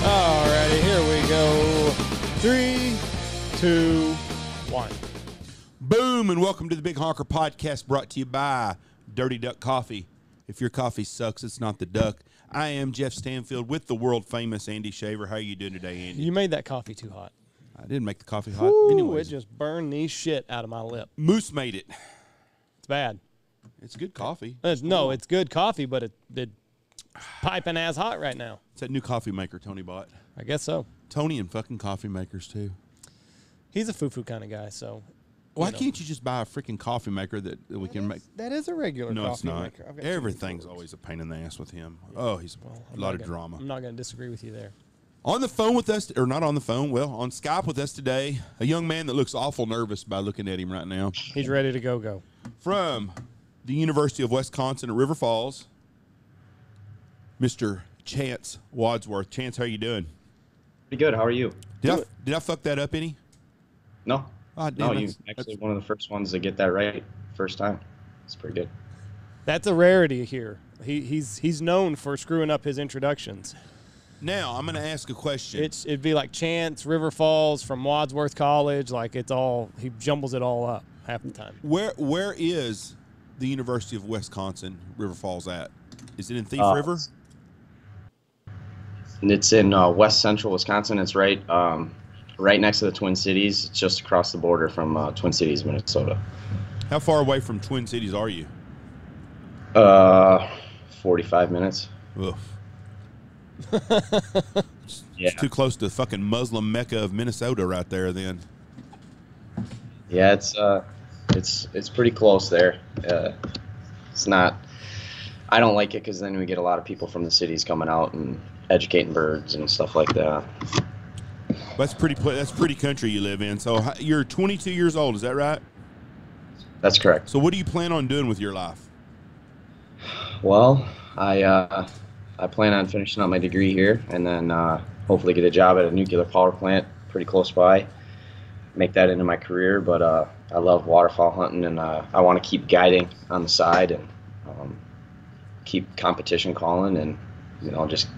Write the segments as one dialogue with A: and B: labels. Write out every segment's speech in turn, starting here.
A: Alrighty, here we go. 3, 2, 1.
B: Boom, and welcome to the Big Honker Podcast, brought to you by Dirty Duck Coffee. If your coffee sucks, it's not the duck. I am Jeff Stanfield with the world-famous Andy Shaver. How are you doing today, Andy?
A: You made that coffee too hot.
B: I didn't make the coffee hot.
A: Ooh,
B: Anyways,
A: it just burned the shit out of my lip.
B: Moose made it.
A: It's bad.
B: It's good coffee.
A: It's good coffee, but it's piping ass hot right now.
B: It's that new coffee maker Tony bought.
A: I guess so.
B: Tony and fucking coffee makers, too.
A: He's a foo-foo kind of guy, so...
B: Why can't you just buy a freaking coffee maker that we can make?
A: That is a regular
B: No,
A: coffee
B: it's not.
A: maker. I've got
B: Everything's always a pain in the ass with him. Yeah. Oh, he's a lot of drama.
A: I'm not going to disagree with you there.
B: On the phone with us, or not on the phone, well, on Skype with us today, a young man that looks awful nervous by looking at him right now.
A: He's ready to go.
B: From the University of Wisconsin at River Falls, Mr. Chance Wadsworth. Chance, how are you doing?
C: Pretty good. How are you?
B: Did I fuck that up any?
C: No.
B: Oh, damn,
C: no, you actually one of the first ones to get that right first time. It's pretty good.
A: That's a rarity here. He's known for screwing up his introductions.
B: Now, I'm going to ask a question.
A: It'd be like Chance, River Falls from Wadsworth College. Like, it's all, he jumbles it all up half the time.
B: Where is the University of Wisconsin, River Falls at? Is it in Thief River?
C: And it's in west central Wisconsin. It's right next to the Twin Cities. It's just across the border from Twin Cities, Minnesota.
B: How far away from Twin Cities are you?
C: 45 minutes.
B: Ugh.
C: Yeah.
B: It's too close to the fucking Muslim Mecca of Minnesota right there then.
C: Yeah, it's pretty close there. It's not. I don't like it because then we get a lot of people from the cities coming out and educating birds and stuff like that.
B: That's pretty country you live in. So you're 22 years old, is that right?
C: That's correct.
B: So what do you plan on doing with your life?
C: Well, I plan on finishing up my degree here and then hopefully get a job at a nuclear power plant pretty close by, make that into my career. But I love waterfowl hunting, and I want to keep guiding on the side and keep competition calling, and just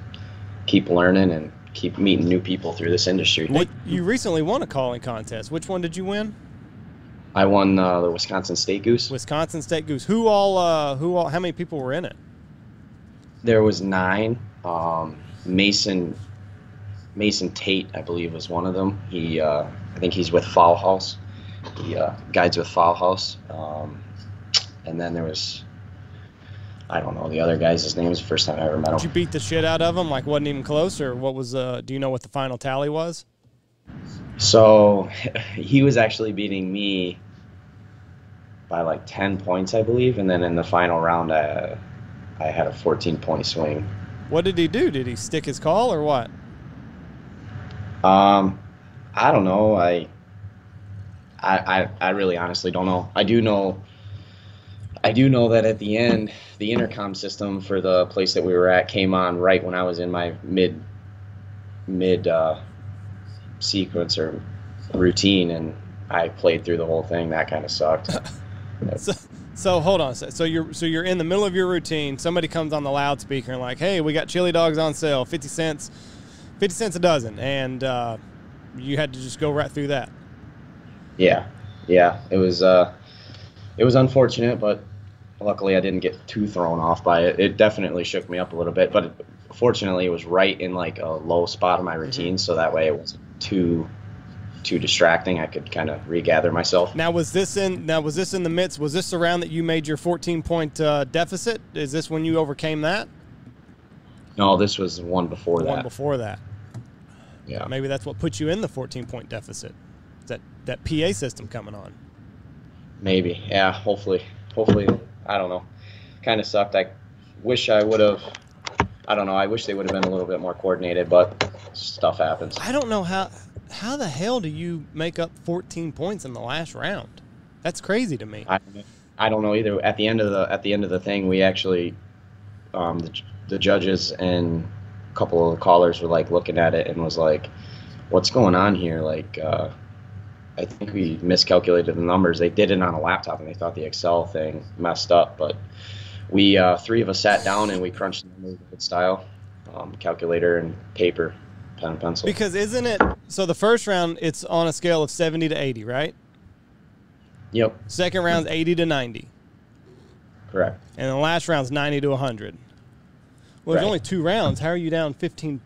C: keep learning and keep meeting new people through this industry.
A: You recently won a calling contest. Which one did you win?
C: I won the Wisconsin State Goose.
A: Wisconsin State Goose. How many people were in it?
C: There was 9. Mason Tate, I believe, was one of them. I think he's with Fowl House. He guides with Fowl House. And then there was, I don't know the other guy's name. Was the first time I ever met him.
A: Did you beat the shit out of him? Like, wasn't even close, or what was? Do you know what the final tally was?
C: So he was actually beating me by like 10 points, I believe, and then in the final round, I had a 14-point swing.
A: What did he do? Did he stick his call or what?
C: I don't know. I really honestly don't know. I do know that at the end, the intercom system for the place that we were at came on right when I was in my mid sequence or routine, and I played through the whole thing. That kind of sucked.
A: So hold on. So you're in the middle of your routine. Somebody comes on the loudspeaker and like, hey, we got chili dogs on sale, 50 cents a dozen, and you had to just go right through that. Yeah.
C: It was unfortunate, but luckily I didn't get too thrown off by it. It definitely shook me up a little bit, but fortunately it was right in like a low spot of my routine, so that way it wasn't too distracting. I could kind of regather myself.
A: Now was this in the midst? Was this the round that you made your 14-point deficit? Is this when you overcame that?
C: No, this was one before that.
A: One before that.
C: Yeah.
A: Maybe that's what put you in the 14-point deficit. That PA system coming on.
C: Maybe. Yeah, hopefully, I don't know. Kind of sucked. I wish I would have, I don't know, I wish they would have been a little bit more coordinated, but stuff happens.
A: I don't know how the hell do you make up 14 points in the last round? That's crazy to me.
C: I don't know either. At the end of the thing, we actually, the judges and a couple of the callers were like looking at it and was like, what's going on here? Like, I think we miscalculated the numbers. They did it on a laptop, and they thought the Excel thing messed up. But we, 3 of us sat down, and we crunched the numbers with style, calculator and paper, pen and pencil.
A: Because isn't it – so the first round, it's on a scale of 70 to 80, right?
C: Yep.
A: Second round's 80 to 90.
C: Correct.
A: And the last round's 90 to 100. Well, there's
C: Right.
A: only 2 rounds. How are you down 14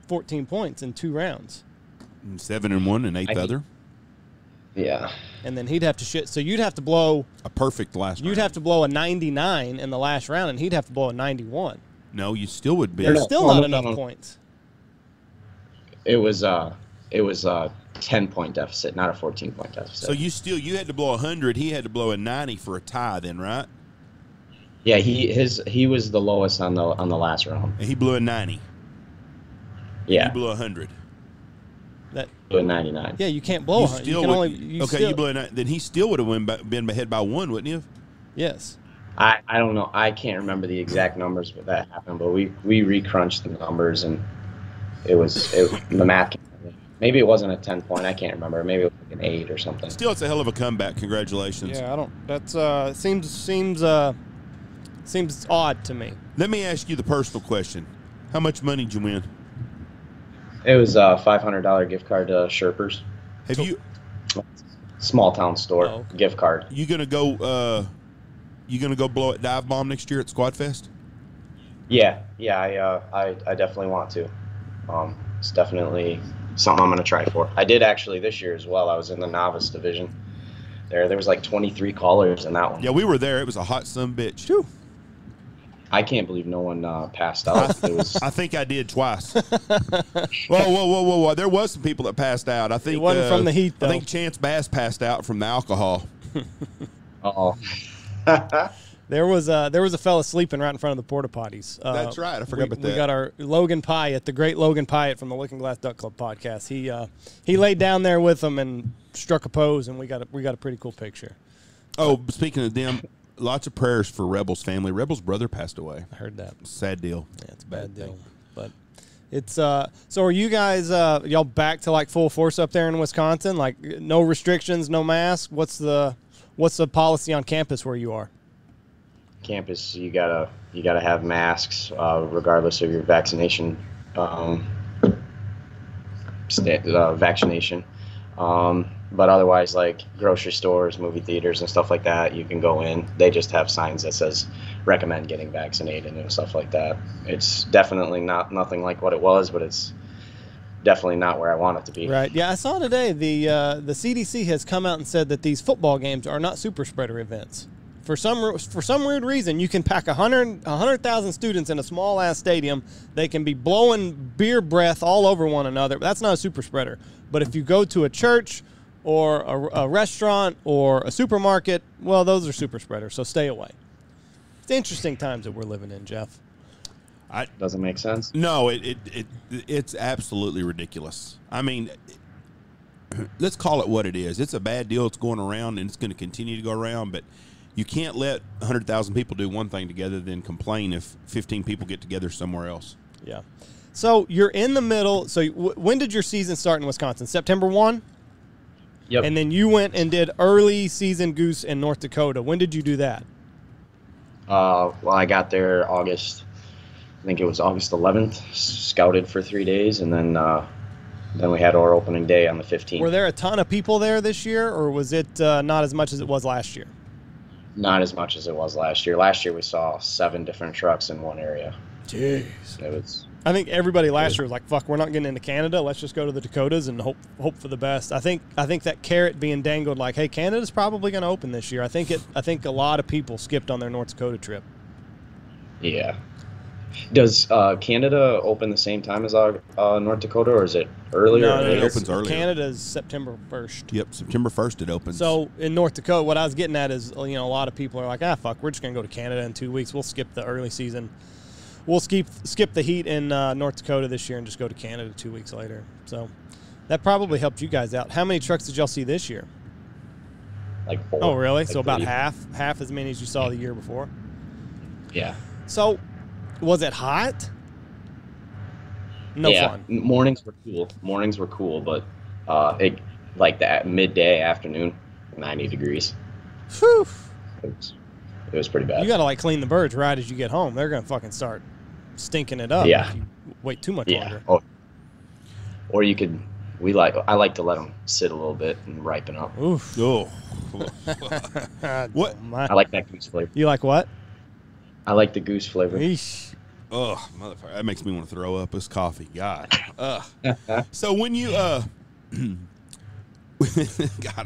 A: points in 2 rounds?
B: 7 and 1 and 8th other.
C: Yeah.
A: And then he'd have to shit. So you'd have to blow
B: A perfect last round.
A: You'd have to blow a 99 in the last round, and he'd have to blow a 91.
B: No, you still would be.
C: No,
A: There's still
C: no,
A: not
C: no,
A: enough
C: no.
A: points.
C: It was a 10-point deficit, not a 14-point deficit.
B: So you had to blow 100. He had to blow a 90 for a tie, then, right?
C: Yeah, he was the lowest on the last round.
B: And he blew a 90.
C: Yeah,
B: You blew 100.
A: That
C: a 99.
A: yeah, you can't blow.
B: You
A: 100.
B: still
A: You can
B: would,
A: only
B: you
A: still,
B: blew a 90. Then he still would have been ahead by 1, wouldn't he have?
A: yes.
C: I don't know. I can't remember the exact numbers but that happened, but we recrunched the numbers and the math. Maybe it wasn't a 10-point. I can't remember. Maybe it was like an 8 or something.
B: Still, it's a hell of a comeback. Congratulations.
A: Yeah, I don't. That's seems odd to me.
B: Let me ask you the personal question. How much money did you win?
C: It was a $500 gift card to Sherpers,
B: Have you
C: small town store
A: Oh, okay.
C: gift card.
B: you gonna go blow at Dive Bomb next year at Squad Fest?
C: Yeah. I definitely want to. It's definitely something I'm gonna try for. I did actually this year as well. I was in the novice division. There was like 23 callers in that one.
B: Yeah, we were there. It was a hot son bitch.
A: Phew.
C: I can't believe no one passed out. It was
B: I think I did twice. Whoa. There was some people that passed out. I think
A: It wasn't from the heat, though.
B: I think Chance Bass passed out from the alcohol.
C: oh.
A: There was a fella sleeping right in front of the porta potties.
B: That's right. I forgot about
A: We
B: that.
A: got our Logan Pyatt, the great Logan Pyatt from the Looking Glass Duck Club podcast. He laid down there with them and struck a pose, and we got a pretty cool picture.
B: Oh, speaking of them, lots of prayers for Rebel's family. Rebel's brother passed away.
A: I heard that.
B: Sad deal.
A: Yeah, it's a bad deal. But it's so are you guys y'all back to like full force up there in Wisconsin? Like no restrictions, no mask? What's the policy on campus where you are?
C: Campus, you gotta have masks regardless of your vaccination. Vaccination. But otherwise, like grocery stores, movie theaters, and stuff like that, you can go in. They just have signs that says recommend getting vaccinated and stuff like that. It's definitely nothing like what it was, but it's definitely not where I want it to be.
A: Right. Yeah, I saw today the CDC has come out and said that these football games are not super spreader events. For some weird reason, you can pack 100,000 students in a small ass stadium. They can be blowing beer breath all over one another. But that's not a super spreader. But if you go to a church or a restaurant or a supermarket, well, those are super spreaders. So stay away. It's interesting times that we're living in, Jeff.
C: Doesn't make sense.
B: No, it's absolutely ridiculous. I mean, let's call it what it is. It's a bad deal. It's going around, and it's going to continue to go around. But you can't let 100,000 people do one thing together, then complain if 15 people get together somewhere else.
A: Yeah. So you're in the middle. So when did your season start in Wisconsin? September 1?
C: Yep.
A: And then you went and did early season goose in North Dakota. When did you do that?
C: Well, I got there August. I think it was August 11th. Scouted for 3 days, and then we had our opening day on the 15th.
A: Were there a ton of people there this year, or was it not as much as it was last year?
C: Not as much as it was last year. Last year we saw 7 different trucks in one area.
A: Jeez.
C: It was.
A: I think everybody last year was like, "Fuck, we're not getting into Canada. Let's just go to the Dakotas and hope for the best." I think that carrot being dangled, like, "Hey, Canada's probably going to open this year." I think a lot of people skipped on their North Dakota trip.
C: Yeah. Does Canada open the same time as North Dakota, or is it earlier
A: No,
C: or later?
B: It opens earlier.
A: Canada's September 1st.
B: Yep, September 1st it opens.
A: So in North Dakota, what I was getting at is, a lot of people are like, fuck, we're just going to go to Canada in 2 weeks. We'll skip the early season. We'll skip the heat in North Dakota this year and just go to Canada 2 weeks later. So that probably helped you guys out. How many trucks did y'all see this year?
C: Like 4.
A: Oh, really?
C: Like
A: So about
C: 3.
A: half as many as you saw the year before?
C: Yeah.
A: So was it hot? No fun.
C: Mornings were cool, but it like that midday, afternoon, 90 degrees.
A: Whew.
C: It was pretty bad.
A: You got to clean the birds right as you get home. They're going to fucking start stinking it up
C: Yeah.
A: if you wait too much
C: Yeah.
A: longer.
C: Oh. Or you could. I like to let them sit a little bit and ripen up.
A: Oof.
B: Oh. What?
C: I like that goose flavor.
A: You like what?
C: I like the goose flavor.
A: Eesh.
B: Oh, motherfucker. That makes me want to throw up. This coffee. God. So when you, God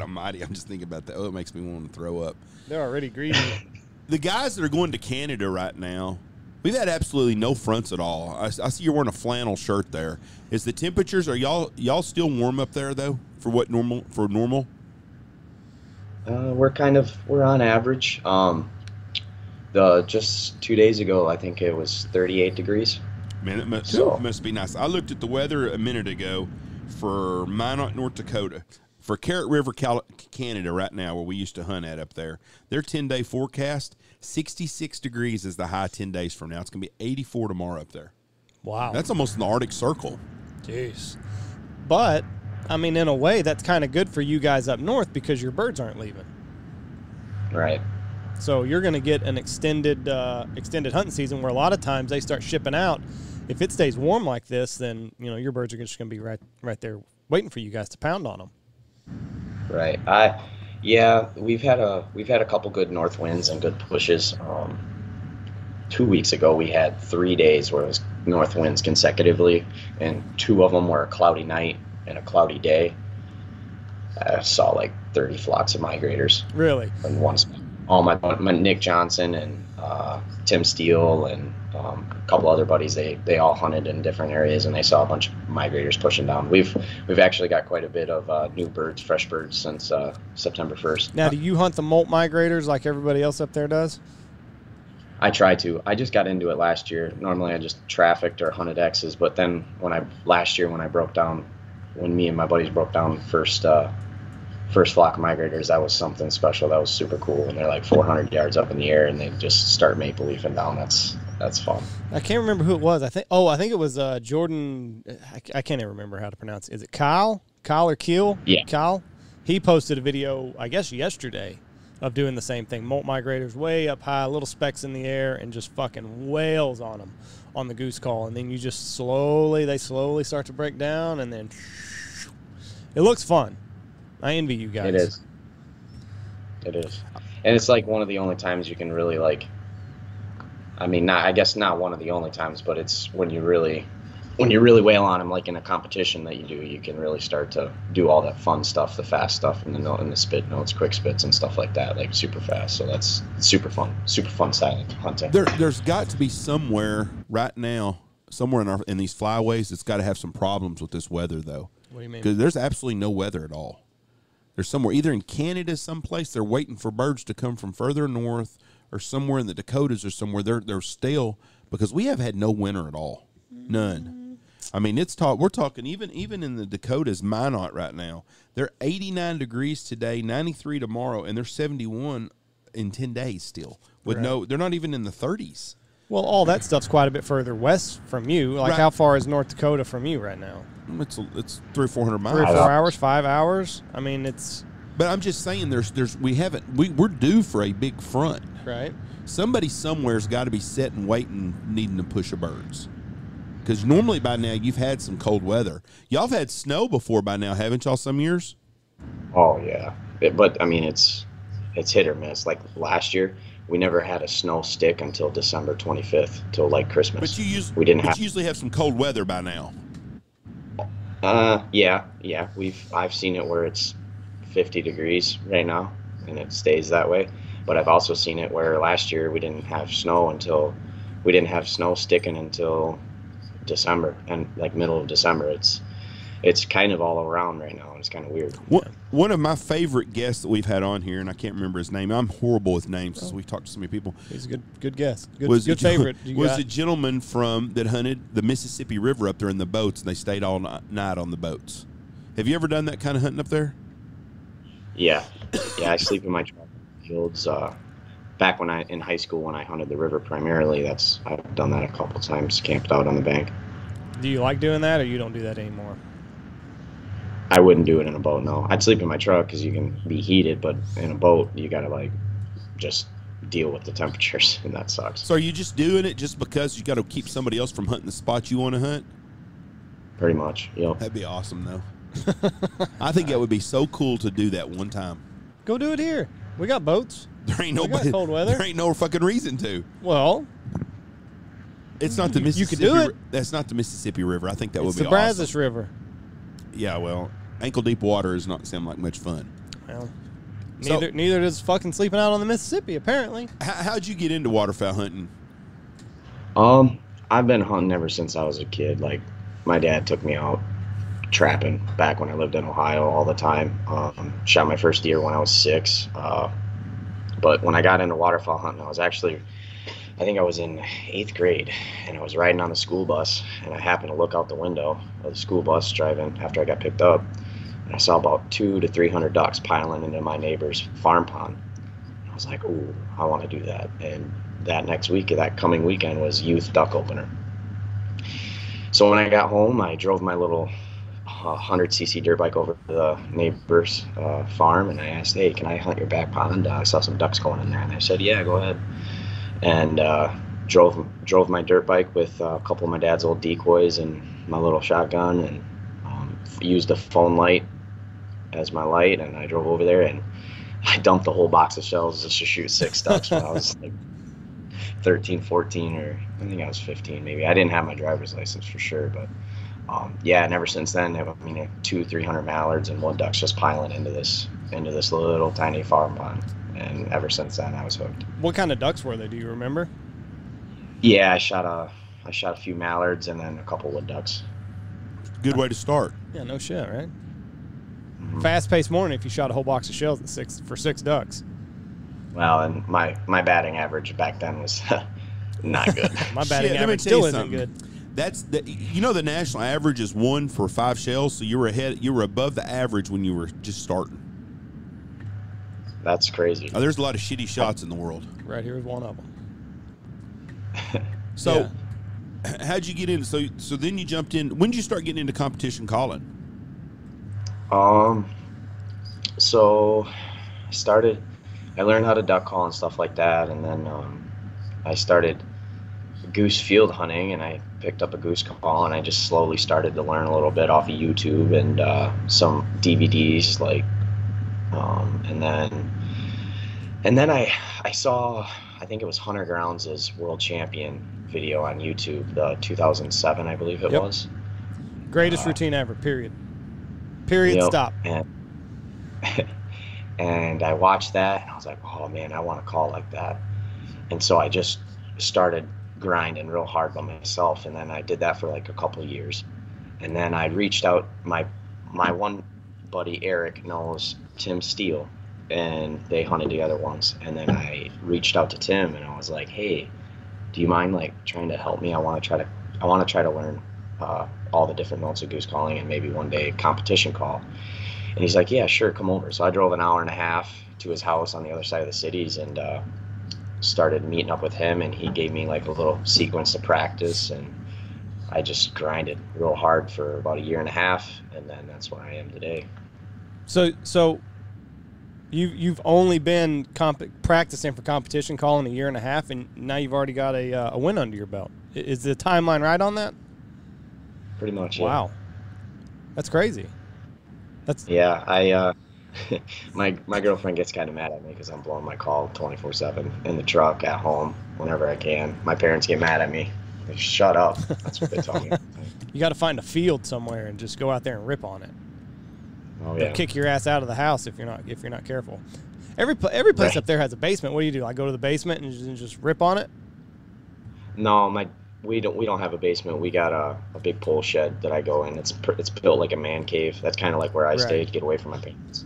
B: almighty, I'm just thinking about that. Oh, it makes me want to throw up.
A: They're already greedy.
B: The guys that are going to Canada right now, we've had absolutely no fronts at all. I see you're wearing a flannel shirt there. Is the temperatures, are y'all still warm up there, though, for normal?
C: We're on average. Just 2 days ago, I think it was 38 degrees.
B: Man, it must be nice. I looked at the weather a minute ago for Minot, North Dakota, for Carrot River, Canada right now, where we used to hunt at up there. Their 10-day forecast, 66 degrees is the high 10 days from now. It's going to be 84 tomorrow up there.
A: Wow.
B: That's almost in the Arctic Circle.
A: Jeez. But, I mean, in a way, that's kind of good for you guys up north because your birds aren't leaving.
C: Right.
A: So you're going to get an extended hunting season where a lot of times they start shipping out. If it stays warm like this, then your birds are just going to be right there waiting for you guys to pound on them.
C: Right. We've had a couple good north winds and good pushes. 2 weeks ago, we had 3 days where it was north winds consecutively, and 2 of them were a cloudy night and a cloudy day. I saw like 30 flocks of migrators.
A: Really?
C: In one spot. All my Nick Johnson and Tim Steele and a couple other buddies, they all hunted in different areas, and they saw a bunch of migrators pushing down. We've actually got quite a bit of new birds, fresh birds, since September 1st.
A: Now, do you hunt the molt migrators like everybody else up there does?
C: I try to. I just got into it last year. Normally I just trafficked or hunted X's, but then when me and my buddies broke down first flock of migrators, that was something special. That was super cool. And they're like 400 yards up in the air, and they just start maple leafing down. That's fun.
A: I can't remember who it was. I think it was Jordan. I can't even remember how to pronounce it. Is it Kyle? Kyle or Keel?
C: Yeah.
A: Kyle. He posted a video, I guess yesterday, of doing the same thing. Molt migrators way up high, little specks in the air, and just fucking wails on them on the goose call. And then you just they slowly start to break down, and then it looks fun. I envy you guys.
C: It is. And it's like one of the only times you can really I guess not one of the only times, but it's when you really wail on them, like in a competition that you can really start to do all that fun stuff, the fast stuff, and the spit notes, quick spits and stuff like that, like super fast. So that's super fun silent hunting.
B: There's got to be somewhere right now, somewhere in these flyways, it's got to have some problems with this weather, though.
A: What do you mean?
B: Because there's absolutely no weather at all. There's somewhere, either in Canada someplace, they're waiting for birds to come from further north, or somewhere in the Dakotas or somewhere, they're stale, because we have had no winter at all. None. I mean, we're talking even in the Dakotas, Minot right now, they're 89 degrees today, 93 tomorrow, and they're 71 in 10 days still. They're not even in the 30s.
A: Well, all that stuff's quite a bit further west from you. Like,
B: Right.
A: How far is North Dakota from you right now?
B: It's 300 or 400 miles.
A: 3 or 4 hours, 5 hours? I mean, it's...
B: But I'm just saying, we're due for a big front.
A: Right.
B: Somebody somewhere's got to be sitting, waiting, needing to push the birds. Because normally by now you've had some cold weather. Y'all have had snow before by now, haven't y'all? Some years.
C: Oh yeah, but I mean it's hit or miss. Like last year, we never had a snow stick until December 25th, till like Christmas.
B: But you usually have some cold weather by now.
C: Yeah. I've seen it where it's 50 degrees right now, and it stays that way. But I've also seen it where last year we didn't have snow until we didn't have snow sticking until December, and like middle of December. It's kind of all around right now, and it's kind of weird.
B: One of my favorite guests that we've had on here, and I can't remember his name. I'm horrible with names because we've talked to so many people.
A: He's a good guest. Good favorite.
B: Was a gentleman that hunted the Mississippi River up there in the boats, and they stayed all night on the boats. Have you ever done that kind of hunting up there?
C: Yeah. I sleep in my truck fields. Back in high school when I hunted the river primarily, I've done that a couple times, camped out on the bank.
A: Do you like doing that, or you don't do that anymore?
C: I wouldn't do it in a boat, no. I'd sleep in my truck because you can be heated, but in a boat, you got to, like, just deal with the temperatures, and that sucks.
B: So are you just doing it just because you got to keep somebody else from hunting the spot you want to hunt?
C: Pretty much, yep.
B: That'd be awesome, though. I think that would be so cool to do that one time.
A: Go do it here. We got boats.
B: There ain't
A: cold weather.
B: There ain't no fucking reason to.
A: Well,
B: it's not the Mississippi.
A: You could do it.
B: That's not the Mississippi River. I think that would be
A: awesome. It's the Brazos River.
B: Yeah, well, ankle deep water does not sound like much fun.
A: Well, neither does fucking sleeping out on the Mississippi, apparently.
B: How'd you get into waterfowl hunting?
C: I've been hunting ever since I was a kid. Like, my dad took me out trapping back when I lived in Ohio all the time. Shot my first deer when I was 6. But when I got into waterfowl hunting, I think I was in 8th grade, and I was riding on the school bus, and I happened to look out the window of the school bus driving after I got picked up, and I saw about 200 to 300 ducks piling into my neighbor's farm pond. And I was like, ooh, I want to do that. And that coming weekend was youth duck opener. So when I got home, I drove my little 100cc dirt bike over to the neighbor's farm, and I asked, hey, can I hunt your back pond? I saw some ducks going in there, and they said, yeah, go ahead. And drove my dirt bike with a couple of my dad's old decoys and my little shotgun, and used a phone light as my light, and I drove over there, and I dumped the whole box of shells just to shoot 6 ducks when I was like 13, 14, or I think I was 15 maybe. I didn't have my driver's license for sure, but and ever since then, 200-300 mallards and 1 duck's just piling into this little tiny farm pond. And ever since then, I was hooked.
A: What kind of ducks were they? Do you remember?
C: Yeah, I shot a few mallards and then a couple wood ducks.
B: Good way to start.
A: Yeah, no shit, right? Mm-hmm. Fast-paced morning if you shot a whole box of shells for 6 ducks.
C: Well, and my batting average back then was not good.
A: My batting average still isn't good.
B: That's the national average is 1 for 5 shells, so you were above the average when you were just starting.
C: That's crazy.
B: Oh, there's a lot of shitty shots in the world.
A: Right here is one of them.
B: So, how'd you get in? So then you jumped in. When did you start getting into competition calling?
C: So I learned how to duck call and stuff like that, and then I started goose field hunting, and I picked up a goose call, and I just slowly started to learn a little bit off of YouTube and some DVDs, like, and then I saw, I think it was Hunter Grounds' World Champion video on YouTube, the 2007, I believe it was.
A: Greatest routine ever, period. Stop.
C: And I watched that, and I was like, oh, man, I want to call like that. And so I just started grinding real hard by myself, and then I did that for like a couple of years. And then I reached out, my one buddy, Eric, knows Tim Steele, and they hunted together once. And then I reached out to Tim, and I was like, hey, do you mind like trying to help me? I want to try to learn all the different notes of goose calling, and maybe one day competition call. And he's like, yeah, sure, come over. So I drove an hour and a half to his house on the other side of the cities, and started meeting up with him, and he gave me like a little sequence to practice, and I just grinded real hard for about a year and a half, and then that's where I am today.
A: So you've only been practicing for competition calling a year and a half, and now you've already got a win under your belt. Is the timeline right on that?
C: Pretty much, yeah.
A: Wow. That's crazy.
C: I my girlfriend gets kind of mad at me because I'm blowing my call 24/7 in the truck, at home, whenever I can. My parents get mad at me. They shut up. That's what they tell me.
A: You got to find a field somewhere and just go out there and rip on it.
C: Oh, yeah.
A: They'll kick your ass out of the house if you're not careful. Every place up there has a basement. What do? I go to the basement and just rip on it?
C: No, we don't have a basement. We got a big pole shed that I go in. It's built like a man cave. That's kind of like where I stay
A: Right.
C: to get away from my parents.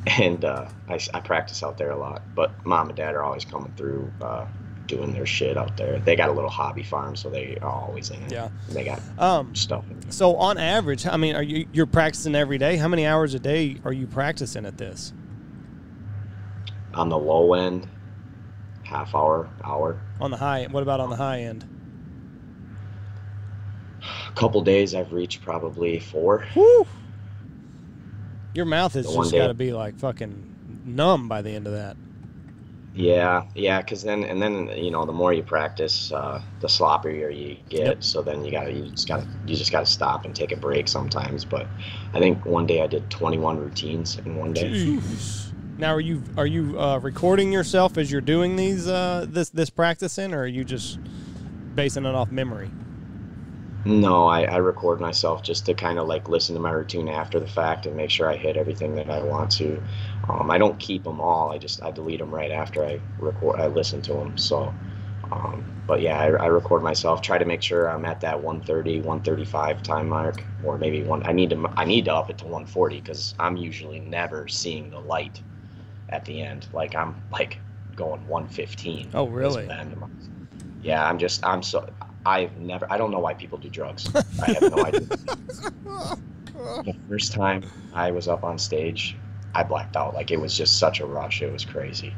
C: And I practice out there a lot. But mom and dad are always coming through, doing their shit out there. They got a little hobby farm, so they are always in it.
A: Yeah.
C: And they got stuff.
A: So on average, I mean, you're practicing every day? How many hours a day are you practicing at this?
C: On the low end, half hour.
A: On the high, what about on the high end?
C: A couple days I've reached probably 4.
A: Woo! Your mouth has
C: The one
A: just
C: day-
A: got to be like fucking numb by the end of that.
C: Yeah, because then the more you practice, the sloppier you get.
A: Yep.
C: So then you just gotta stop and take a break sometimes. But I think one day I did 21 routines in one day.
A: Jeez. Now, are you recording yourself as you're doing these this practicing, or are you just basing it off memory?
C: No, I record myself just to kind of like listen to my routine after the fact and make sure I hit everything that I want to. I don't keep them all. I delete them right after I listen to them. So, but yeah, I record myself. Try to make sure I'm at that 130, 135 time mark, or maybe I need to up it to 140 because I'm usually never seeing the light at the end. Like I'm like going 115.
A: Oh, really?
C: Yeah, I don't know why people do drugs. I have no idea. The first time I was up on stage, I blacked out. Like, it was just such a rush. It was crazy.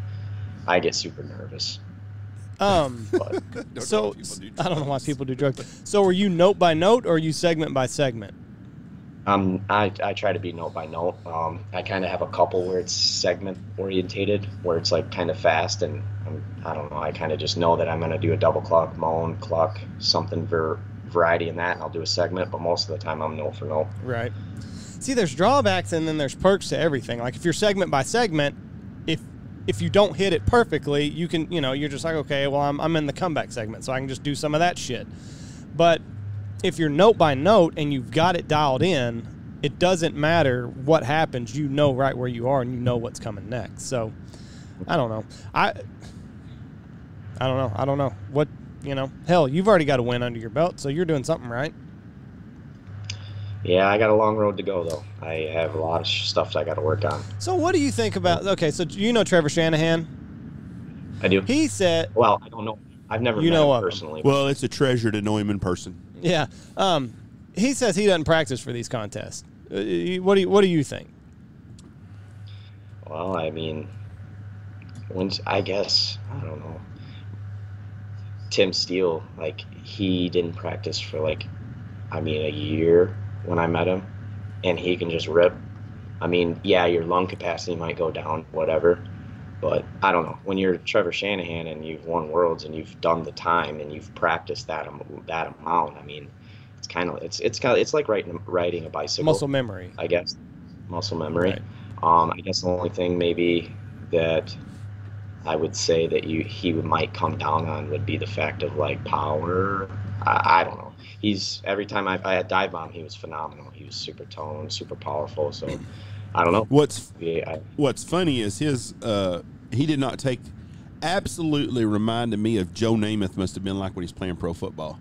C: I get super nervous. But
A: So I don't know why people do drugs. So are you note by note, or are you segment by segment?
C: I try to be note by note. I kind of have a couple where it's segment orientated, where it's like kind of fast, and I don't know. I kind of just know that I'm gonna do a double cluck, moan, cluck, something variety in that, and I'll do a segment. But most of the time, I'm note for note.
A: Right. See, there's drawbacks and then there's perks to everything. Like if you're segment by segment, if you don't hit it perfectly, you can, you're just like, okay, well, I'm in the comeback segment, so I can just do some of that shit. But if you're note by note and you've got it dialed in, it doesn't matter what happens. You know right where you are and you know what's coming next. So I don't know. I don't know what, hell, you've already got a win under your belt, so you're doing something right.
C: Yeah, I got a long road to go, though. I have a lot of stuff that I got to work on.
A: So what do you think about, okay, so you know Trevor Shanahan?
C: I do.
A: He said...
C: Well, I don't know. I've never met him personally.
B: Well, it's a treasure to know him in person.
A: Yeah. He says he doesn't practice for these contests. What do you think?
C: Well, I mean, I don't know. Tim Steele, like, he didn't practice for, a year when I met him, and he can just rip. I mean, yeah, your lung capacity might go down, whatever, but I don't know. When you're Trevor Shanahan and you've won worlds and you've done the time and you've practiced that amount, I mean, it's like riding a bicycle.
A: Muscle memory,
C: I guess. Muscle memory.
A: Right.
C: I guess the only thing maybe that I would say that he might come down on would be the fact of power. I don't know. Every time I had dive bomb, he was phenomenal. He was super toned, super powerful. So I don't know.
B: What's funny is his he did not take. Absolutely reminded me of Joe Namath must have been like when he's playing pro football.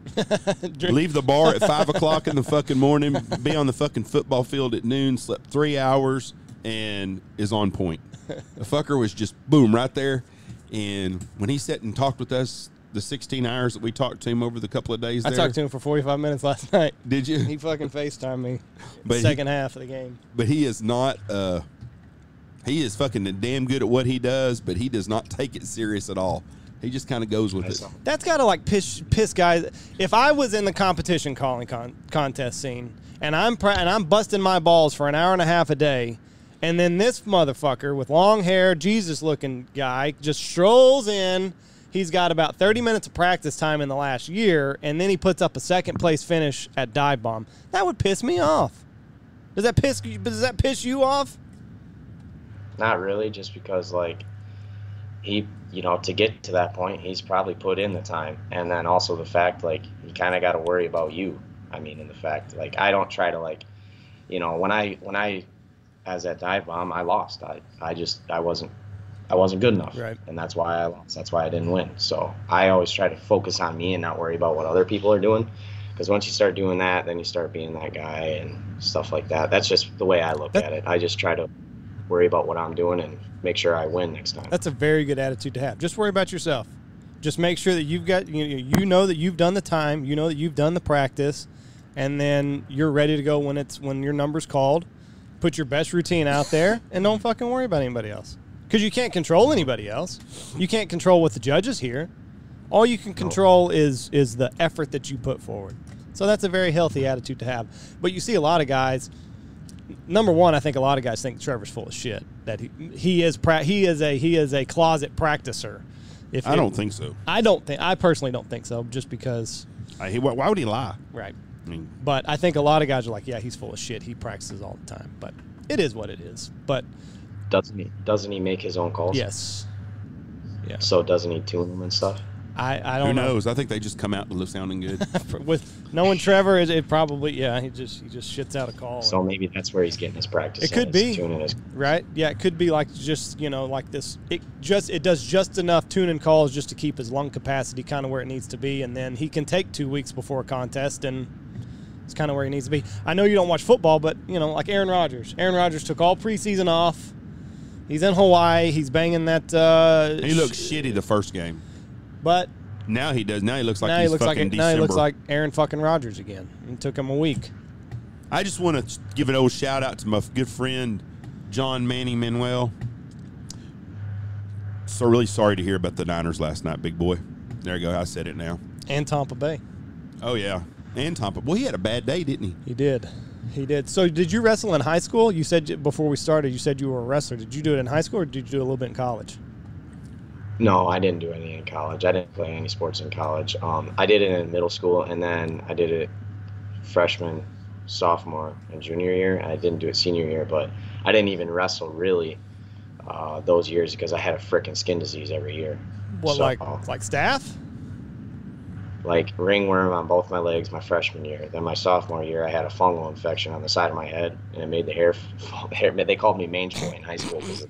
B: Leave the bar at 5 o'clock in the fucking morning, be on the fucking football field at noon, slept 3 hours, and is on point. The fucker was just boom right there. And when he sat and talked with us, the 16 hours that we talked to him over the couple of days
A: I talked to him for 45 minutes last night.
B: Did you?
A: He fucking FaceTimed me
B: But
A: second half of the game.
B: But he is not he is fucking damn good at what he does, but he does not take it serious at all. He just kind of goes with it.
A: That's got to piss guys. If I was in the competition calling contest scene and I'm busting my balls for an hour and a half a day, and then this motherfucker with long hair, Jesus-looking guy, just strolls in. He's got about 30 minutes of practice time in the last year, and then he puts up a second-place finish at dive bomb. That would piss me off. Does that piss you off?
C: Not really, just because he, to get to that point, he's probably put in the time, and then also the fact you kind of got to worry about you. I mean, in the fact I don't try to when I as at dive bomb, I lost. I wasn't I wasn't good enough.
A: Right.
C: And that's why I lost. That's why I didn't win. So I always try to focus on me and not worry about what other people are doing. Because once you start doing that, then you start being that guy and stuff like that. That's just the way I look at it. I just try to worry about what I'm doing and make sure I win next time.
A: That's a very good attitude to have. Just worry about yourself. Just make sure that you've got, you know that you've done the time, you know that you've done the practice, and then you're ready to go when your number's called. Put your best routine out there, and don't fucking worry about anybody else. Because you can't control anybody else. You can't control what the judges hear. All you can control is the effort that you put forward. So that's a very healthy attitude to have. But you see a lot of guys. Number one, I think a lot of guys think Trevor's full of shit. That he is a closet practicer.
B: I don't think so.
A: I personally don't think so. Just because.
B: Why would he lie?
A: Right.
B: I mean,
A: but I think a lot of guys are like, yeah, he's full of shit. He practices all the time. But it is what it is. But
C: doesn't he make his own calls?
A: Yes. Yeah.
C: So doesn't he tune them and stuff?
A: I don't know.
B: Who knows? I think they just come out sounding good.
A: With knowing Trevor, it probably he just shits out a call.
C: So maybe that's where he's getting his practice.
A: It could be right. Yeah, it could be like just like this. It does just enough tuning calls just to keep his lung capacity kind of where it needs to be, and then he can take 2 weeks before a contest, and it's kind of where he needs to be. I know you don't watch football, but like Aaron Rodgers. Aaron Rodgers took all preseason off. He's in Hawaii. He's banging that.
B: He looked shitty the first game.
A: But
B: now he does. Now he looks like he's fucking December.
A: Now he looks like Aaron fucking Rodgers again. It took him a week.
B: I just want to give an old shout out to my good friend John Manny Manuel. So really sorry to hear about the Niners last night, big boy. There you go. I said it now.
A: And Tampa Bay.
B: Oh yeah, and Tampa. Well, he had a bad day, didn't he?
A: He did. He did. So did you wrestle in high school? You said before we started, you said you were a wrestler. Did you do it in high school, or did you do a little bit in college?
C: No, I didn't do anything in college. I didn't play any sports in college. I did it in middle school, and then I did it freshman, sophomore, and junior year. I didn't do it senior year, but I didn't even wrestle really those years because I had a frickin' skin disease every year.
A: What,
C: so,
A: like staph?
C: Like ringworm on both my legs my freshman year. Then my sophomore year, I had a fungal infection on the side of my head, and it made the hair. They called me mange boy in high school because.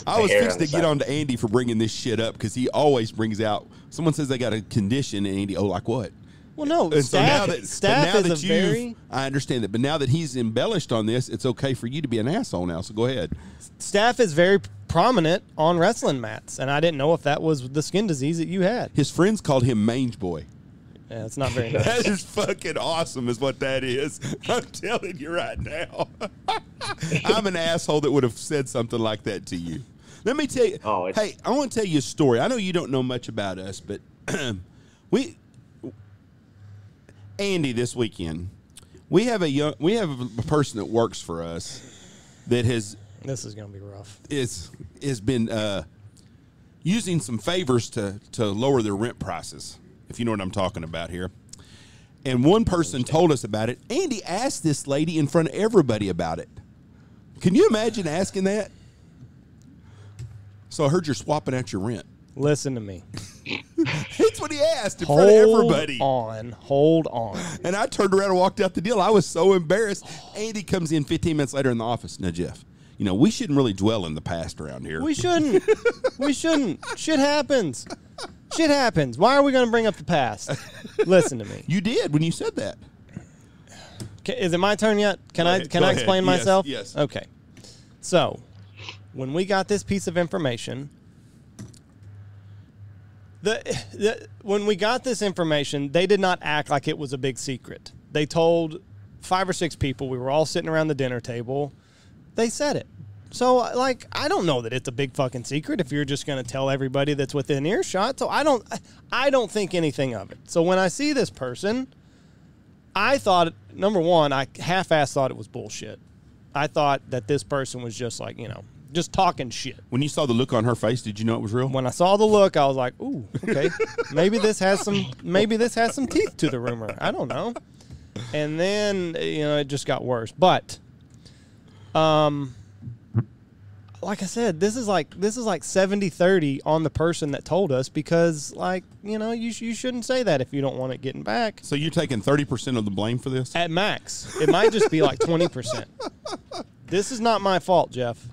B: I was fixing to get on to Andy for bringing this shit up because he always brings out. Someone says they got a condition, and Andy, like what?
A: Well, no, staph is a very.
B: I understand that, but now that he's embellished on this, it's okay for you to be an asshole now. So go ahead.
A: Staph is very prominent on wrestling mats, and I didn't know if that was the skin disease that you had.
B: His friends called him mange boy.
A: Yeah, it's not very nice.
B: That is fucking awesome, is what that is. I'm telling you right now. I'm an asshole that would have said something like that to you. Let me tell you. Hey, I want to tell you a story. I know you don't know much about us, but Andy, this weekend, we have a person that works for us that has.
A: This is going to be rough.
B: Has been using some favors to lower their rent prices, if you know what I'm talking about here. And one person told us about it. Andy asked this lady in front of everybody about it. Can you imagine asking that? So I heard you're swapping out your rent.
A: Listen to me.
B: That's what he asked in front of everybody.
A: Hold on.
B: And I turned around and walked out the deal. I was so embarrassed. Andy comes in 15 minutes later in the office. Now, Jeff, we shouldn't really dwell in the past around here.
A: We shouldn't. We shouldn't. Shit happens. Shit happens. Why are we going to bring up the past? Listen to me.
B: You did when you said that.
A: Is it my turn yet? Can I explain myself?
B: Yes.
A: Okay. So, when we got this piece of information, when we got this information, they did not act like it was a big secret. They told 5 or 6 people. We were all sitting around the dinner table. They said it. So, I don't know that it's a big fucking secret if you're just going to tell everybody that's within earshot. So, I don't think anything of it. So, when I see this person, I thought, number one, I half-assed thought it was bullshit. I thought that this person was just just talking shit.
B: When you saw the look on her face, did you know it was real?
A: When I saw the look, I was like, ooh, okay. maybe this has some teeth to the rumor. I don't know. And then, it just got worse. But, like I said, this is like 70-30 on the person that told us because, you shouldn't say that if you don't want it getting back.
B: So you're taking 30% of the blame for this?
A: At max. It might just be like 20%. This is not my fault, Jeff.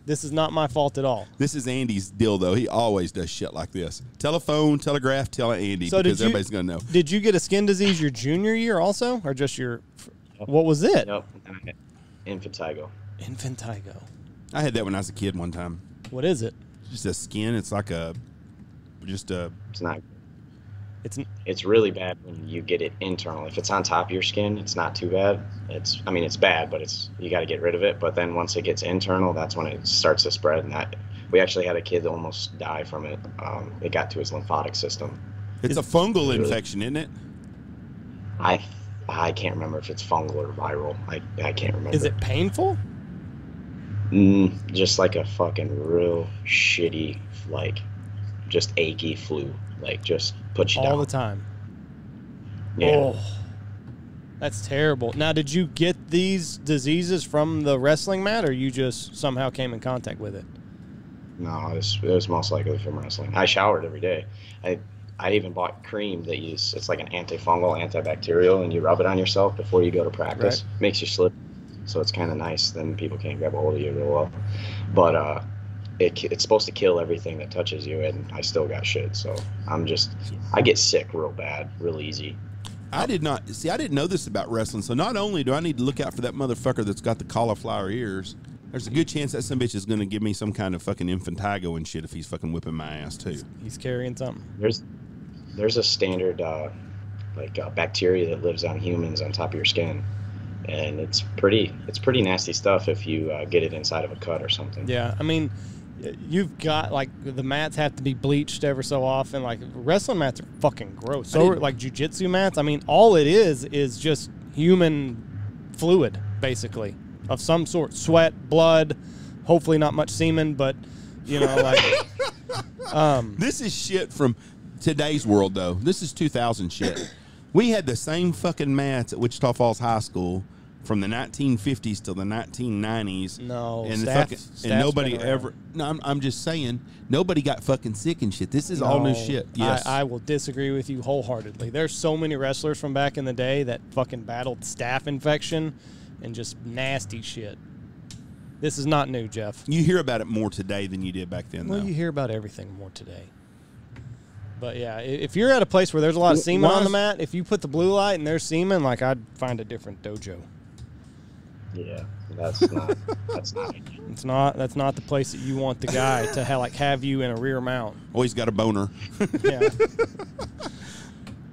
A: This is not my fault at all.
B: This is Andy's deal, though. He always does shit like this. Telephone, telegraph, tell Andy, so because everybody's going to know.
A: Did you get a skin disease your junior year also, or just your? What was it?
C: Nope. Infantile.
A: Infantile.
B: I had that when I was a kid one time.
A: What is it?
B: Just a skin. It's like
C: It's not.
A: It's
C: really bad when you get it internal. If it's on top of your skin, it's not too bad. It's bad, but you got to get rid of it. But then once it gets internal, that's when it starts to spread. And we actually had a kid almost die from it. It got to his lymphatic system.
B: It's a fungal infection, isn't it?
C: I can't remember if it's fungal or viral. I can't remember.
A: Is it painful?
C: Just like a fucking real shitty, like, just achy flu. Like, just put you down.
A: All the time.
C: Yeah.
A: Oh, that's terrible. Now, did you get these diseases from the wrestling mat, or you just somehow came in contact with it?
C: No, it was most likely from wrestling. I showered every day. I even bought cream that it's like an antifungal, antibacterial, and you rub it on yourself before you go to practice.
A: Right.
C: Makes you slip, so it's kind of nice. Then people can't grab a hold of you real well. But it's supposed to kill everything that touches you, and I still got shit. So I get sick real bad, real easy.
B: I didn't know this about wrestling. So not only do I need to look out for that motherfucker that's got the cauliflower ears, there's a good chance that some bitch is going to give me some kind of fucking infantigo and shit if he's fucking whipping my ass too.
A: He's carrying something.
C: There's a standard bacteria that lives on humans on top of your skin, and it's pretty nasty stuff if you get it inside of a cut or something.
A: Yeah, I mean, you've got, like, the mats have to be bleached ever so often. Like, wrestling mats are fucking gross. So like jiu-jitsu mats, I mean, all it is just human fluid, basically, of some sort. Sweat, blood, hopefully not much semen, but, you know, like.
B: This is shit from today's world, though. This is 2000 shit. We had the same fucking mats at Wichita Falls High School from the 1950s till the 1990s.
A: No,
B: and nobody ever. No, I'm just saying, nobody got fucking sick and shit. This is all new shit. Yes,
A: I will disagree with you wholeheartedly. There's so many wrestlers from back in the day that fucking battled staph infection and just nasty shit. This is not new, Jeff.
B: You hear about it more today than you did back then,
A: Well,
B: though.
A: you hear about everything more today. But yeah, if you're at a place where there's a lot of semen on the mat, if you put the blue light and there's semen, like, I'd find a different dojo.
C: Yeah, that's not.
A: That's not the place that you want the guy to have you in a rear mount.
B: Oh, he's got a boner.
A: Yeah.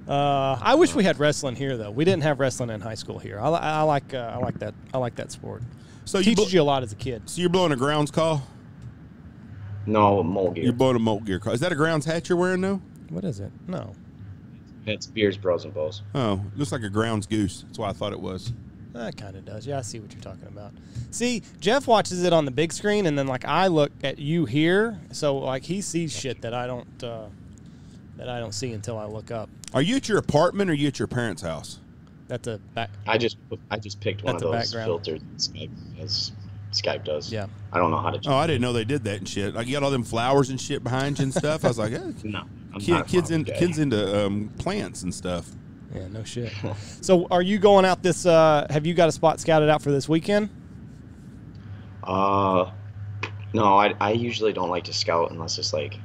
A: I wish we had wrestling here, though. We didn't have wrestling in high school here. I like that. I like that sport.
B: So
A: it teaches you a lot as a kid.
B: So you're blowing a grounds call?
C: No, molt gear.
B: You're blowing a molt gear call. Is that a grounds hat you're wearing, though?
A: What is it? No.
C: It's Beers, Bros, and Bows.
B: Oh, looks like a grounds goose. That's why I thought it was.
A: That kind of does. Yeah, I see what you're talking about. See, Jeff watches it on the big screen, and then, like, I look at you here, so, like, he sees shit that I don't see until I look up.
B: Are you at your apartment or are you at your parents' house?
A: That's a back.
C: I just picked one of those
A: background
C: filters as Skype does.
A: Yeah.
C: I don't know how to.
B: Oh, I didn't know they did that and shit. Like, you got all them flowers and shit behind you and stuff. I was like,
C: no,
B: kids into plants and stuff.
A: Yeah, no shit. So, are you going out this? Have you got a spot scouted out for this weekend?
C: No, I usually don't like to scout unless it's like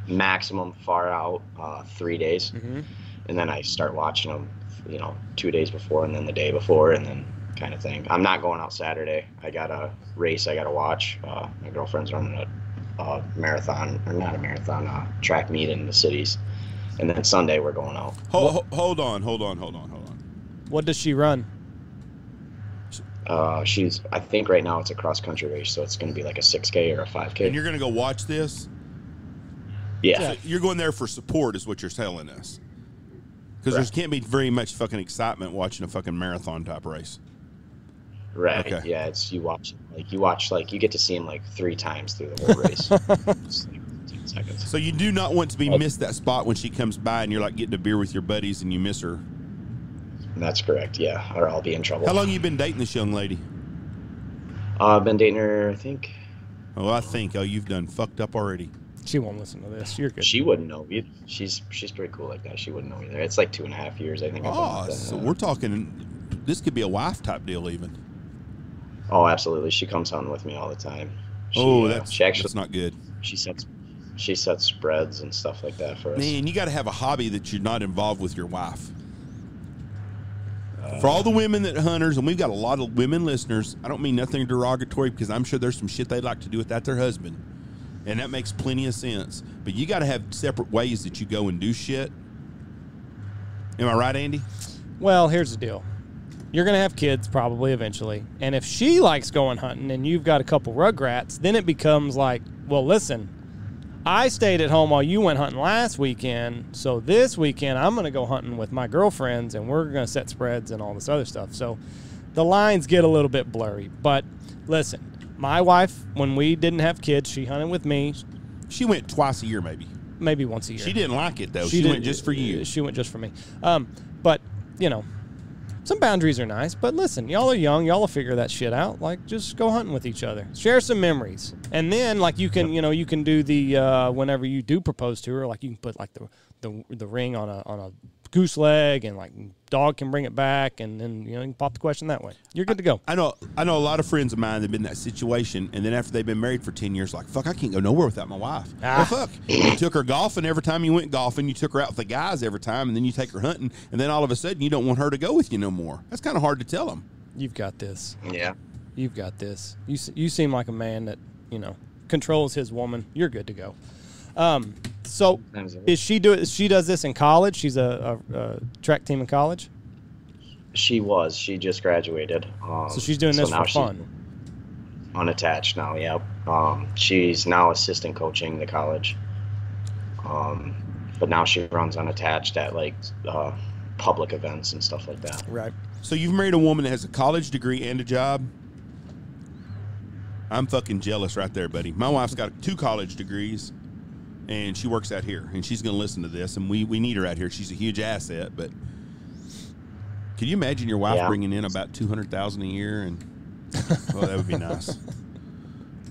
C: maximum far out 3 days, and then I start watching them, 2 days before and then the day before and then kind of thing. I'm not going out Saturday. I got a race I got to watch. My girlfriend's running a marathon, or not a marathon, track meet in the cities. And then Sunday we're going out.
B: Hold on.
A: What does she run?
C: I think right now it's a cross country race, so it's going to be like a 6K or a 5K.
B: And you're going to go watch this?
C: Yeah.
B: So you're going there for support is what you're telling us. Because there can't be very much fucking excitement watching a fucking marathon type race.
C: Right. Okay. Yeah, you get to see him like 3 times through the whole race. It's like 10 seconds.
B: So you do not want to be missed that spot when she comes by and you're like getting a beer with your buddies and you miss her.
C: That's correct, yeah. Or I'll be in trouble.
B: How long have you been dating this young lady?
C: I've been dating her, I think.
B: Oh, you've done fucked up already.
A: She won't listen to this. You're good.
C: She wouldn't know either. She's pretty cool like that. She wouldn't know either. It's like 2.5 years, I think.
B: Oh, so we're talking, this could be a wife type deal even.
C: Oh, absolutely. She comes hunting with me all the time.
B: That's not good.
C: She sets spreads and stuff like that for us.
B: Man, you got to have a hobby that you're not involved with your wife. For all the women that hunters, and we've got a lot of women listeners, I don't mean nothing derogatory because I'm sure there's some shit they'd like to do without their husband. And that makes plenty of sense. But you got to have separate ways that you go and do shit. Am I right, Andy?
A: Well, here's the deal. You're going to have kids probably eventually. And if she likes going hunting and you've got a couple rugrats, then it becomes like, well, listen, I stayed at home while you went hunting last weekend, so this weekend I'm going to go hunting with my girlfriends, and we're going to set spreads and all this other stuff. So the lines get a little bit blurry. But listen, my wife, when we didn't have kids, she hunted with me.
B: She went twice a year, maybe
A: once a year.
B: She didn't like it, though. She went just for you.
A: She went just for me. But, you know, some boundaries are nice, but listen, y'all are young. Y'all will figure that shit out. Like, just go hunting with each other. Share some memories. And then, like, you can, you can do the, whenever you do propose to her, like, you can put, like, the ring on a goose leg, and, like, dog can bring it back, and then, you can pop the question that way. You're good to go.
B: I know a lot of friends of mine that have been in that situation, and then after they've been married for 10 years, like, fuck, I can't go nowhere without my wife. Well, fuck. You took her golfing every time you went golfing. You took her out with the guys every time, and then you take her hunting, and then all of a sudden you don't want her to go with you no more. That's kind of hard to tell them.
A: You've got this.
C: Yeah.
A: You've got this. You seem like a man that, controls his woman. You're good to go. So she does this in college? She's a track team in college?
C: She was. She just graduated.
A: So she's doing this for fun.
C: Unattached now, yeah. She's now assistant coaching the college. But now she runs unattached at like public events and stuff like that.
A: Right.
B: So you've married a woman that has a college degree and a job? I'm fucking jealous right there, buddy. My wife's got 2 college degrees, and she works out here, and she's going to listen to this, and we need her out here. She's a huge asset, but can you imagine your wife bringing in about $200,000 a year? And well, that would be nice.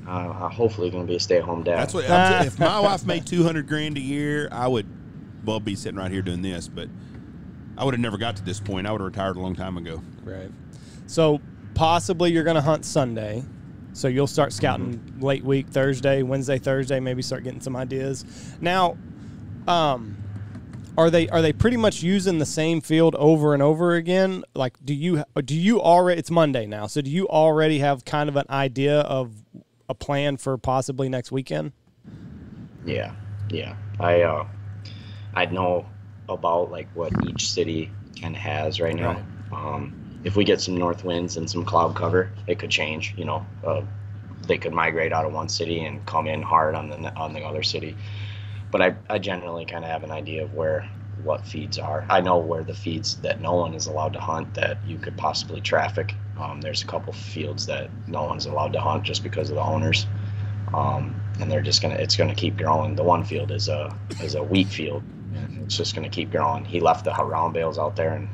C: Hopefully going to be a stay-at-home dad.
B: That's what. If my wife made $200,000 a year, I would, be sitting right here doing this, but I would have never got to this point. I would have retired a long time ago.
A: Right. So possibly you're going to hunt Sunday. So you'll start scouting late week, Wednesday, Thursday, maybe start getting some ideas. Now, are they pretty much using the same field over and over again? Like, do you already? It's Monday now, so do you already have kind of an idea of a plan for possibly next weekend?
C: Yeah. I know about like what each city kind of has right now. Right. If we get some north winds and some cloud cover, it could change. They could migrate out of one city and come in hard on the other city. But I generally kind of have an idea of what feeds are. I know where the feeds that no one is allowed to hunt that you could possibly traffic. There's a couple fields that no one's allowed to hunt just because of the owners, and it's gonna keep growing. The one field is a wheat field, and it's just gonna keep growing. He left the round bales out there, and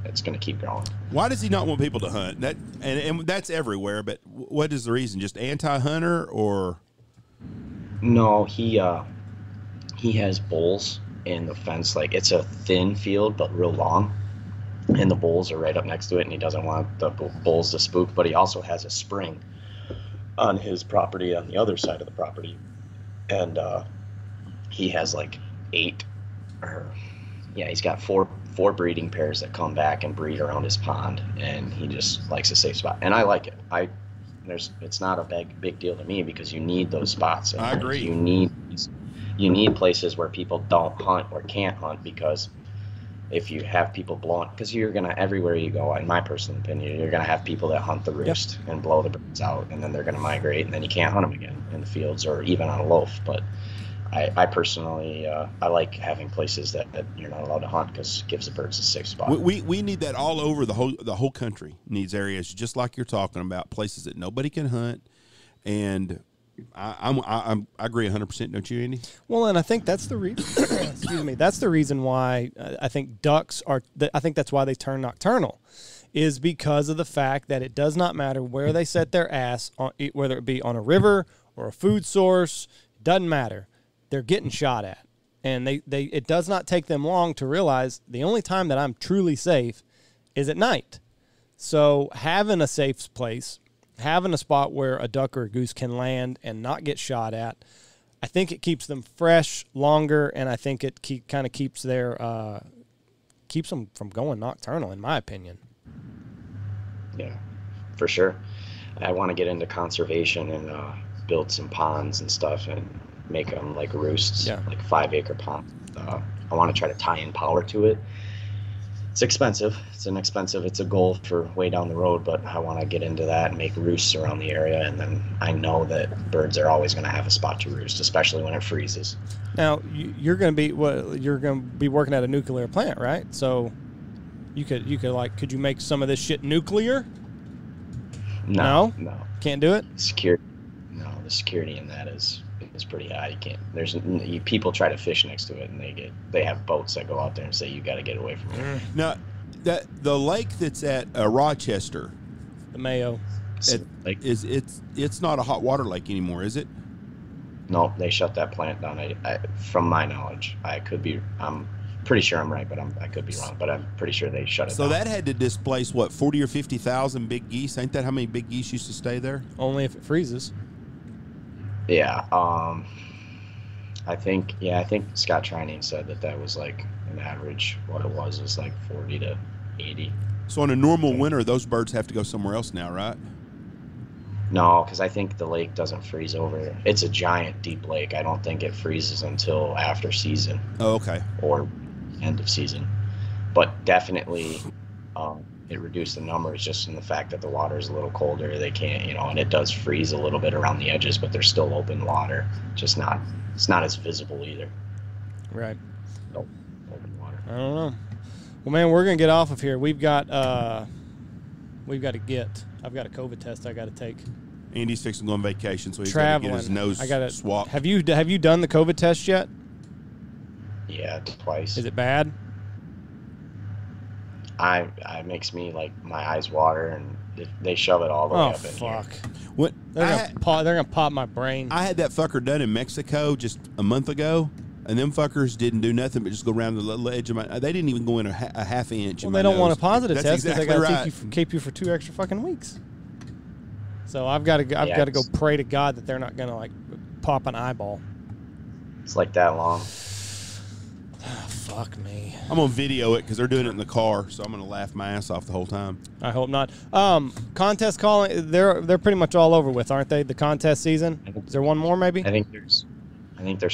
C: it's going to keep growing.
B: Why does he not want people to hunt? And that's everywhere, but what is the reason? Just anti-hunter, or?
C: No, he has bulls in the fence. Like, it's a thin field, but real long. And the bulls are right up next to it, and he doesn't want the bulls to spook. But he also has a spring on his property on the other side of the property. And he has like he's got four breeding pairs that come back and breed around his pond, and he just likes a safe spot. And I like it. It's not a big deal to me because you need those spots. And
B: I agree.
C: You need places where people don't hunt or can't hunt, because if you have people blowing, because you're gonna, everywhere you go, in my personal opinion, you're gonna have people that hunt the roost and blow the birds out, and then they're gonna migrate, and then you can't hunt them again in the fields or even on a loaf. But I personally, I like having places that you're not allowed to hunt, because it gives the birds a safe spot.
B: We need that all over the whole country. Needs areas just like you're talking about, places that nobody can hunt, and I agree 100%. Don't you, Andy?
A: Well, and I think that's the reason. Excuse me. That's the reason why I think ducks are. I think that's why they turn nocturnal, is because of the fact that it does not matter where they set their ass, whether it be on a river or a food source. Doesn't matter. They're getting shot at. And it does not take them long to realize the only time that I'm truly safe is at night. So having a safe place, having a spot where a duck or a goose can land and not get shot at, I think it keeps them fresh longer, and I think it kind of keeps them from going nocturnal, in my opinion.
C: Yeah, for sure. I want to get into conservation and build some ponds and stuff and make them like roosts, like 5-acre ponds. I want to try to tie in power to it. It's expensive. It's a goal for way down the road, but I want to get into that and make roosts around the area, and then I know that birds are always going to have a spot to roost, especially when it freezes.
A: Now, you're going to be working at a nuclear plant, right? So you could could you make some of this shit nuclear? No. Can't do it?
C: The security in that is pretty high. You can't. People try to fish next to it, and they have boats that go out there and say you got to get away from it.
B: Now, the lake that's at Rochester,
A: the Mayo,
B: it's not a hot water lake anymore, is it?
C: No, they shut that plant down. From my knowledge, I'm pretty sure I'm right, but I could be wrong. But I'm pretty sure they shut it down.
B: So that had to displace 40 or 50,000 big geese. Ain't that how many big geese used to stay there?
A: Only if it freezes.
C: Yeah, I think Scott Trining said that was like an average. What it was like 40 to 80.
B: So on a normal winter, those birds have to go somewhere else now, right?
C: No, because I think the lake doesn't freeze over. It's a giant deep lake. I don't think it freezes until after season.
B: Oh, okay.
C: Or end of season, but definitely it reduced the numbers just in the fact that the water is a little colder. They can't, and it does freeze a little bit around the edges, but there's still open water. It's not as visible either.
A: Right.
C: Nope. Open water.
A: I don't know. Well, man, we're gonna get off of here. I've got a COVID test I got to take.
B: Andy's fixing to go on vacation, so he's got to get his nose swapped.
A: Have you done the COVID test yet?
C: Yeah, twice.
A: Is it bad?
C: It makes me like my eyes water, and they shove it all the way up in here.
A: What? They're gonna pop my brain.
B: I had that fucker done in Mexico just a month ago, and them fuckers didn't do nothing but just go around the little edge of my. They didn't even go in a half inch.
A: Well, they don't want a positive test because
B: exactly
A: they got to keep you for 2 extra fucking weeks. So I've got to go pray to God that they're not gonna like pop an eyeball.
C: It's like that long.
A: Fuck me.
B: I'm gonna video it because they're doing it in the car, so I'm gonna laugh my ass off the whole time.
A: I hope not. Contest calling, they're pretty much all over with, aren't they? The contest season. Is there one more maybe?
C: I think there's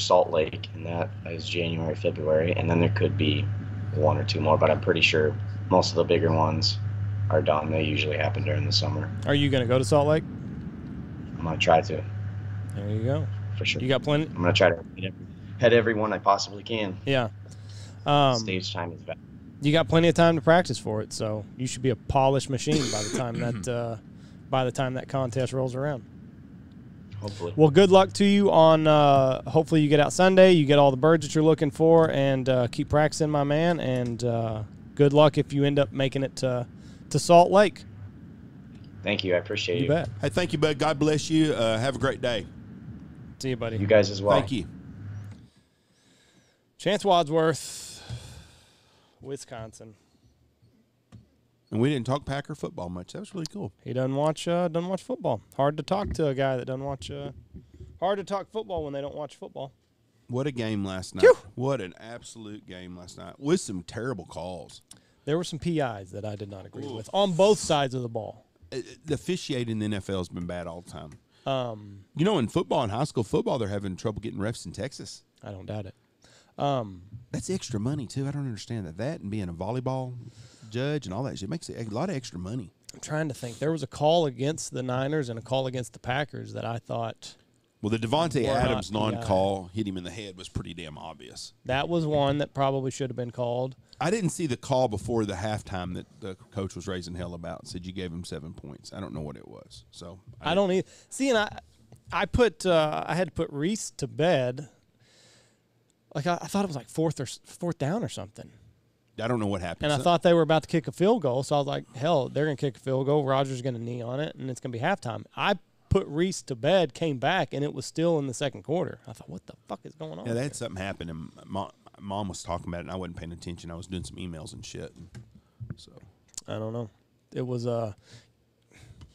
C: Salt Lake, and that is January, February, and then there could be 1 or 2 more, but I'm pretty sure most of the bigger ones are done. They usually happen during the summer.
A: Are you gonna go to Salt Lake?
C: I'm gonna try to.
A: There you go.
C: For sure.
A: You got plenty.
C: I'm gonna try to head every one I possibly can.
A: Yeah.
C: Stage time is bad.
A: You got plenty of time to practice for it, so you should be a polished machine by the time that contest rolls around.
C: Hopefully.
A: Well, good luck to you on. Hopefully, you get out Sunday. You get all the birds that you're looking for, and keep practicing, my man. And good luck if you end up making it to Salt Lake.
C: Thank you. I appreciate
A: you. You bet.
B: Hey, thank you, bud. God bless you. Have a great day.
A: See you, buddy.
C: You guys as well.
B: Thank you.
A: Chance Wadsworth, Wisconsin.
B: And we didn't talk Packer football much. That was really cool.
A: He doesn't watch football. Hard to talk to a guy that doesn't watch. Hard to talk football when they don't watch football.
B: What a game last night.
A: Phew.
B: What an absolute game last night with some terrible calls.
A: There were some PIs that I did not agree with on both sides of the ball.
B: The officiating in the NFL has been bad all the time. In football, in high school football, they're having trouble getting refs in Texas.
A: I don't doubt it.
B: That's extra money, too. I don't understand that. That and being a volleyball judge and all that shit makes a lot of extra money.
A: I'm trying to think. There was a call against the Niners and a call against the Packers that I thought.
B: Well, the Devontae Adams non-call hit him in the head was pretty damn obvious.
A: That was one that probably should have been called.
B: I didn't see the call before the halftime that the coach was raising hell about and said you gave him 7 points. I don't know what it was. So
A: I don't either. See, and I had to put Reese to bed. Like I thought it was like fourth down or something.
B: I don't know what happened.
A: And I thought they were about to kick a field goal, so I was like, hell, they're going to kick a field goal. Rodgers going to knee on it, and it's going to be halftime. I put Reese to bed, came back, and it was still in the second quarter. I thought, what the fuck is going on?
B: Yeah, they had something happen, and Mom was talking about it, and I wasn't paying attention. I was doing some emails and shit. So
A: I don't know. It was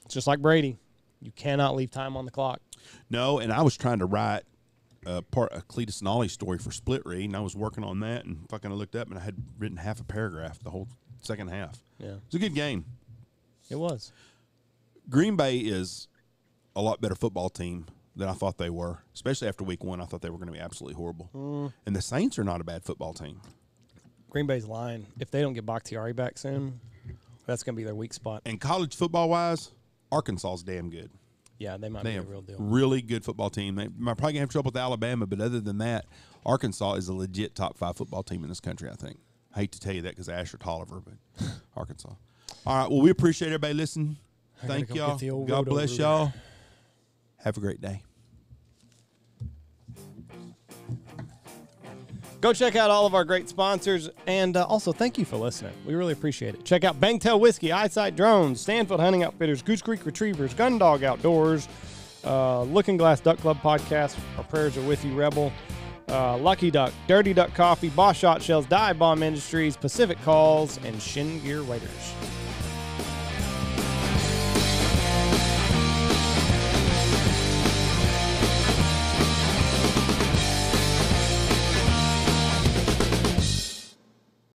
A: just like Brady. You cannot leave time on the clock.
B: No, and I was trying to write a Cletus and Ollie story for Split Read, and I was working on that, and fucking I looked up, and I had written half a paragraph, the whole second half.
A: Yeah.
B: It's a good game.
A: It was.
B: Green Bay is a lot better football team than I thought they were, especially after week 1. I thought they were going to be absolutely horrible. And the Saints are not a bad football team.
A: Green Bay's line. If they don't get Bakhtiari back soon, that's going to be their weak spot.
B: And college football-wise, Arkansas is damn good.
A: Yeah, they might be a real deal.
B: Really good football team. They might probably have trouble with Alabama, but other than that, Arkansas is a legit top 5 football team in this country, I think. I hate to tell you that because of Asher Tolliver, but Arkansas. All right, well, we appreciate everybody listening. Thank y'all. God bless y'all. Have a great day.
A: Go check out all of our great sponsors, and also thank you for listening. We really appreciate it. Check out Bangtail Whiskey, Eyesight Drones, Stanfield Hunting Outfitters, Goose Creek Retrievers, Gun Dog Outdoors, Looking Glass Duck Club Podcast, Our Prayers Are With You, Rebel, Lucky Duck, Dirty Duck Coffee, Boss Shot Shells, Dive Bomb Industries, Pacific Calls, and Shin Gear Raiders.